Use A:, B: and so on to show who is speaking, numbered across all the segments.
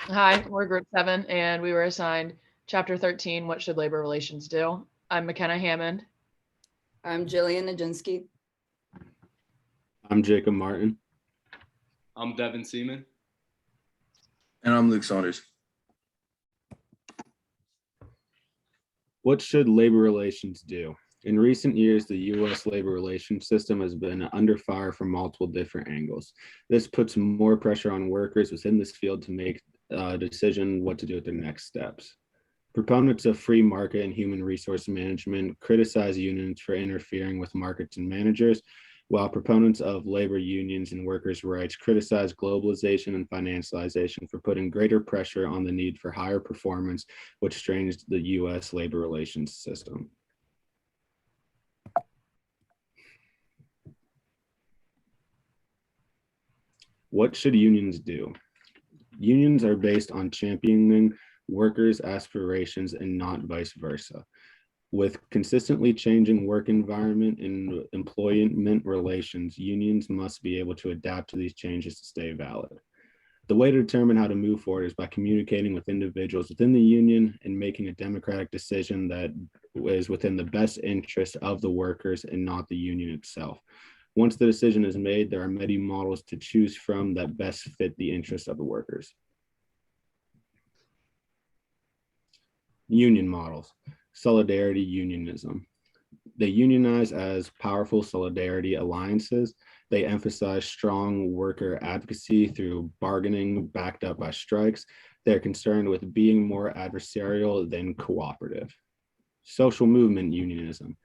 A: Hi, we're Group 7, and we were assigned Chapter 13, What Should Labor Relations Do? I'm McKenna Hammond.
B: I'm Jillian Nijinsky.
C: I'm Jacob Martin.
D: I'm Devin Seaman.
E: And I'm Luke Saunders.
C: What should labor relations do? In recent years, the U.S. labor relations system has been under fire from multiple different angles. This puts more pressure on workers within this field to make a decision what to do with their next steps. Proponents of free market and human resource management criticize unions for interfering with markets and managers, while proponents of labor unions and workers' rights criticize globalization and financialization for putting greater pressure on the need for higher performance, which strains the U.S. labor relations system. What should unions do? Unions are based on championing workers' aspirations and not vice versa. With consistently changing work environment and employment relations, unions must be able to adapt to these changes to stay valid. The way to determine how to move forward is by communicating with individuals within the union and making a democratic decision that is within the best interest of the workers and not the union itself. Once the decision is made, there are many models to choose from that best fit the interests of the workers. Union models. Solidarity unionism. They unionize as powerful solidarity alliances. They emphasize strong worker advocacy through bargaining backed up by strikes. They're concerned with being more adversarial than cooperative. Social movement unionism.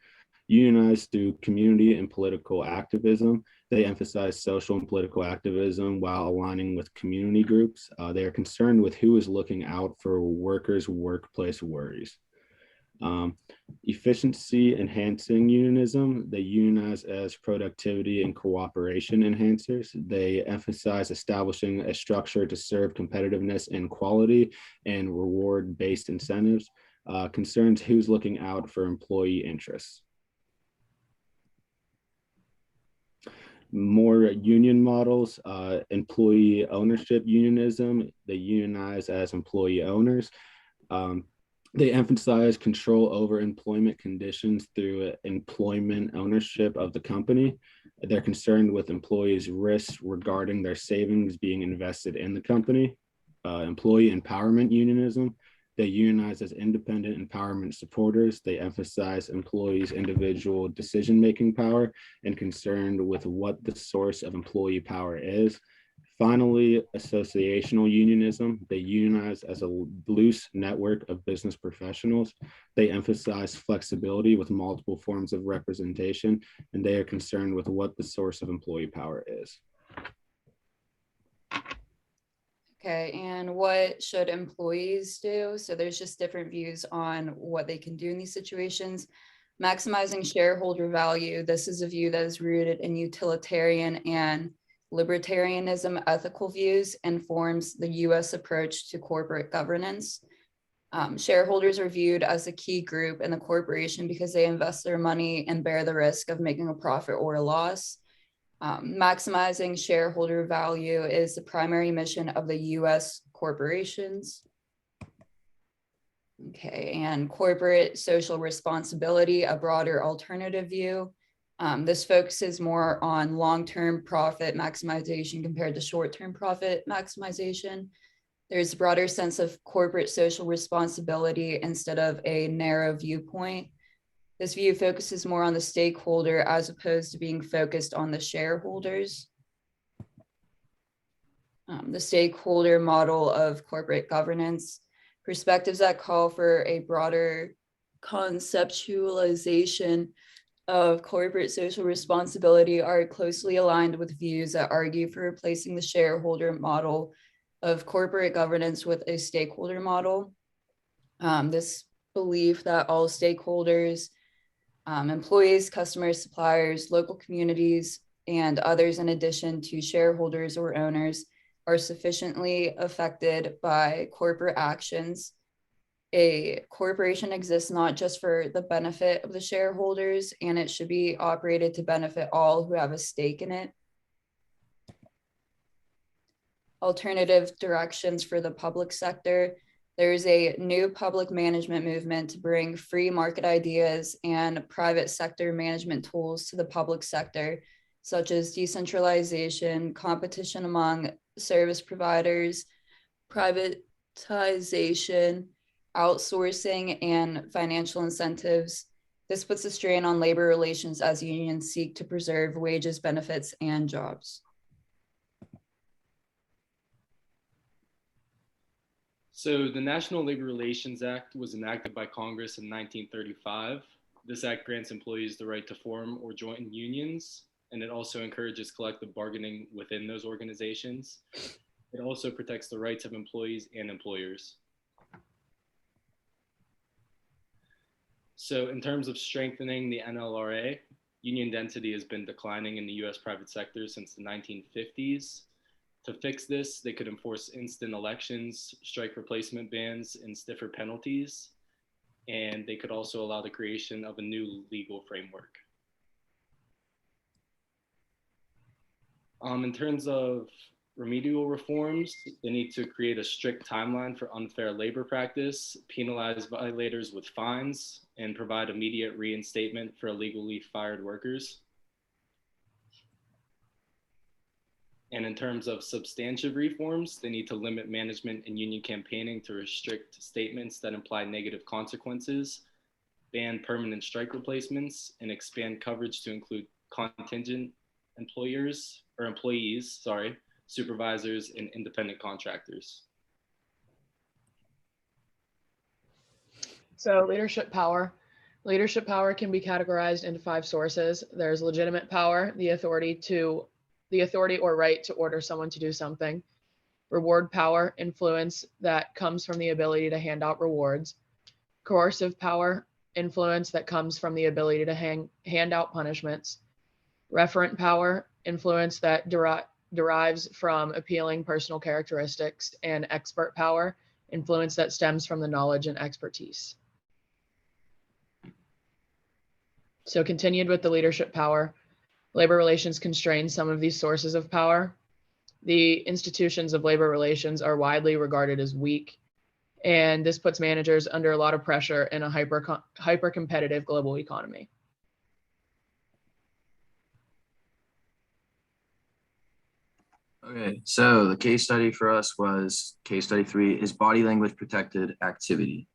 C: Unionized through community and political activism. They emphasize social and political activism while aligning with community groups. They are concerned with who is looking out for workers' workplace worries. Efficiency enhancing unionism. They unionize as productivity and cooperation enhancers. They emphasize establishing a structure to serve competitiveness and quality and reward based incentives. Concerns who's looking out for employee interests. More union models, employee ownership unionism. They unionize as employee owners. They emphasize control over employment conditions through employment ownership of the company. They're concerned with employees' risks regarding their savings being invested in the company. Employee empowerment unionism. They unionize as independent empowerment supporters. They emphasize employees' individual decision-making power and concerned with what the source of employee power is. Finally, associational unionism. They unionize as a loose network of business professionals. They emphasize flexibility with multiple forms of representation, and they are concerned with what the source of employee power is.
B: Okay, and what should employees do? So there's just different views on what they can do in these situations. Maximizing shareholder value. This is a view that is rooted in utilitarian and libertarianism ethical views and forms the US approach to corporate governance. Shareholders are viewed as a key group in the corporation because they invest their money and bear the risk of making a profit or a loss. Maximizing shareholder value is the primary mission of the US corporations. Okay, and corporate social responsibility, a broader alternative view. This focuses more on long-term profit maximization compared to short-term profit maximization. There's a broader sense of corporate social responsibility instead of a narrow viewpoint. This view focuses more on the stakeholder as opposed to being focused on the shareholders. The stakeholder model of corporate governance, perspectives that call for a broader conceptualization of corporate social responsibility are closely aligned with views that argue for replacing the shareholder model of corporate governance with a stakeholder model. This belief that all stakeholders, employees, customers, suppliers, local communities, and others in addition to shareholders or owners are sufficiently affected by corporate actions. A corporation exists not just for the benefit of the shareholders, and it should be operated to benefit all who have a stake in it. alternative directions for the public sector. There's a new public management movement to bring free market ideas and private sector management tools to the public sector, such as decentralization, competition among service providers, privatization, outsourcing, and financial incentives. This puts a strain on labor relations as unions seek to preserve wages, benefits, and jobs.
D: So the National Labor Relations Act was enacted by Congress in 1935. This act grants employees the right to form or join unions, and it also encourages collective bargaining within those organizations. It also protects the rights of employees and employers. So in terms of strengthening the NLRA, union density has been declining in the US private sector since the 1950s. To fix this, they could enforce instant elections, strike replacement bans, and stiffer penalties. And they could also allow the creation of a new legal framework. In terms of remedial reforms, they need to create a strict timeline for unfair labor practice, penalize violators with fines, and provide immediate reinstatement for illegally fired workers. And in terms of substantive reforms, they need to limit management and union campaigning to restrict statements that imply negative consequences, ban permanent strike replacements, and expand coverage to include contingent employees, supervisors, and independent contractors.
A: So leadership power. Leadership power can be categorized into 5 sources. There's legitimate power, the authority or right to order someone to do something. Reward power, influence that comes from the ability to hand out rewards. Coercive power, influence that comes from the ability to hand out punishments. Referent power, influence that derives from appealing personal characteristics. And expert power, influence that stems from the knowledge and expertise. So continued with the leadership power. Labor relations constrain some of these sources of power. The institutions of labor relations are widely regarded as weak, and this puts managers under a lot of pressure in a hyper-competitive global economy.
F: Okay, so the case study for us was case study 3 is body language protected activity.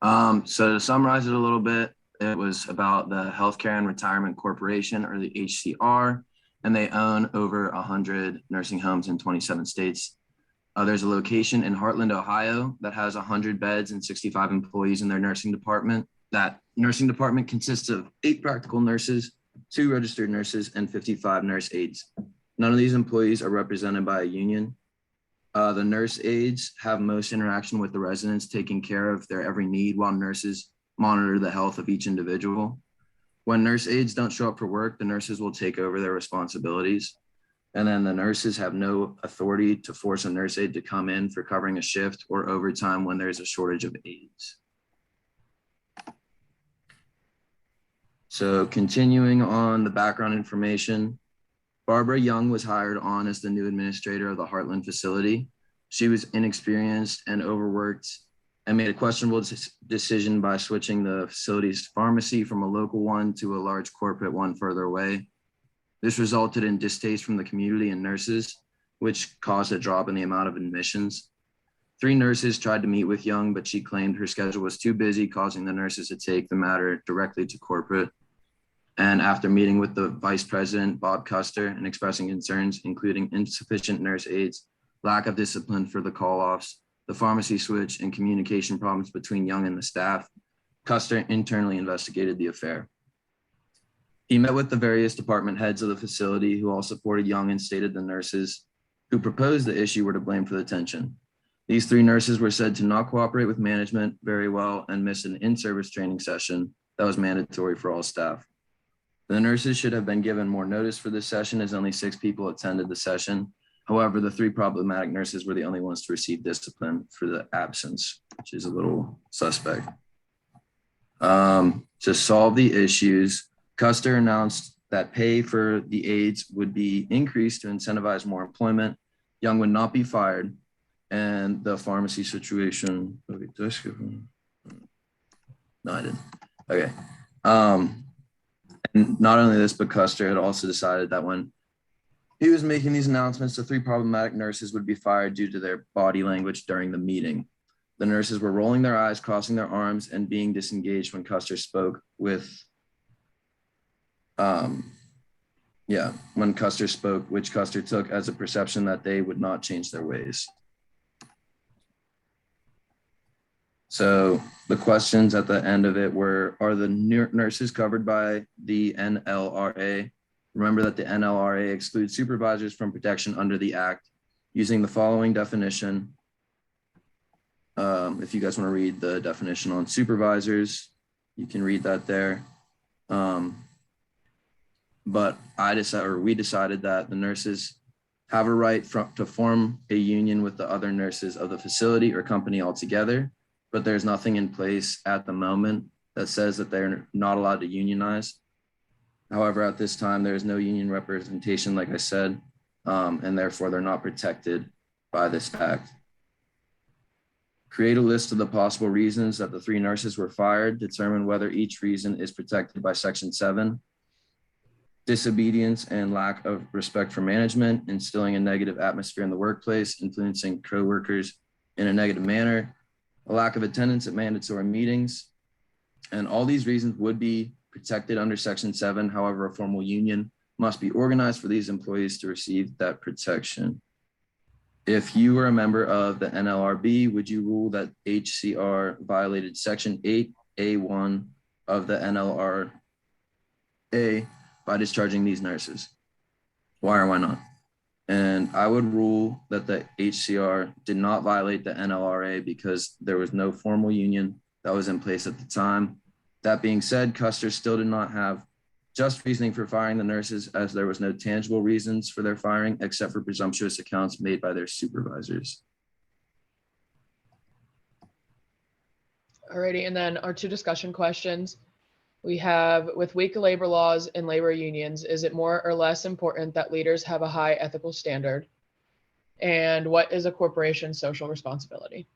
F: So to summarize it a little bit, it was about the Healthcare and Retirement Corporation, or the HCR, and they own over 100 nursing homes in 27 states. There's a location in Heartland, Ohio that has 100 beds and 65 employees in their nursing department. That nursing department consists of 8 practical nurses, 2 registered nurses, and 55 nurse aides. None of these employees are represented by a union. The nurse aides have most interaction with the residents, taking care of their every need, while nurses monitor the health of each individual. When nurse aides don't show up for work, the nurses will take over their responsibilities. And then the nurses have no authority to force a nurse aide to come in for covering a shift or overtime when there's a shortage of aides. So continuing on the background information, Barbara Young was hired on as the new administrator of the Heartland facility. She was inexperienced and overworked and made a questionable decision by switching the facility's pharmacy from a local one to a large corporate one further away. This resulted in distaste from the community and nurses, which caused a drop in the amount of admissions. 3 nurses tried to meet with Young, but she claimed her schedule was too busy, causing the nurses to take the matter directly to corporate. And after meeting with the vice president, Bob Custer, and expressing concerns, including insufficient nurse aides, lack of discipline for the call-offs, the pharmacy switch, and communication problems between Young and the staff, Custer internally investigated the affair. He met with the various department heads of the facility, who all supported Young, and stated the nurses who proposed the issue were to blame for the tension. These 3 nurses were said to not cooperate with management very well and missed an in-service training session that was mandatory for all staff. The nurses should have been given more notice for this session, as only 6 people attended the session. However, the 3 problematic nurses were the only ones to receive discipline for the absence, which is a little suspect. To solve the issues, Custer announced that pay for the aides would be increased to incentivize more employment. Young would not be fired, and the pharmacy situation. Okay, did I skip one? No, I didn't. Okay. And not only this, but Custer had also decided that when he was making these announcements, the 3 problematic nurses would be fired due to their body language during the meeting. The nurses were rolling their eyes, crossing their arms, and being disengaged when Custer spoke when Custer spoke, which Custer took as a perception that they would not change their ways. So the questions at the end of it were, are the nurses covered by the NLRA? Remember that the NLRA excludes supervisors from protection under the Act using the following definition. If you guys want to read the definition on supervisors, you can read that there. But we decided that the nurses have a right to form a union with the other nurses of the facility or company altogether, but there's nothing in place at the moment that says that they're not allowed to unionize. However, at this time, there is no union representation, like I said, and therefore they're not protected by this act. Create a list of the possible reasons that the 3 nurses were fired. Determine whether each reason is protected by Section 7. Disobedience and lack of respect for management, instilling a negative atmosphere in the workplace, influencing coworkers in a negative manner, a lack of attendance at mandatory meetings. And all these reasons would be protected under Section 7. However, a formal union must be organized for these employees to receive that protection. If you were a member of the NLRB, would you rule that HCR violated Section 8A1 of the NLRA by discharging these nurses? Why or why not? And I would rule that the HCR did not violate the NLRA because there was no formal union that was in place at the time. That being said, Custer still did not have just reasoning for firing the nurses, as there was no tangible reasons for their firing except for presumptuous accounts made by their supervisors.
A: Alrighty, and then our 2 discussion questions. We have, with weak labor laws and labor unions, is it more or less important that leaders have a high ethical standard? And what is a corporation's social responsibility?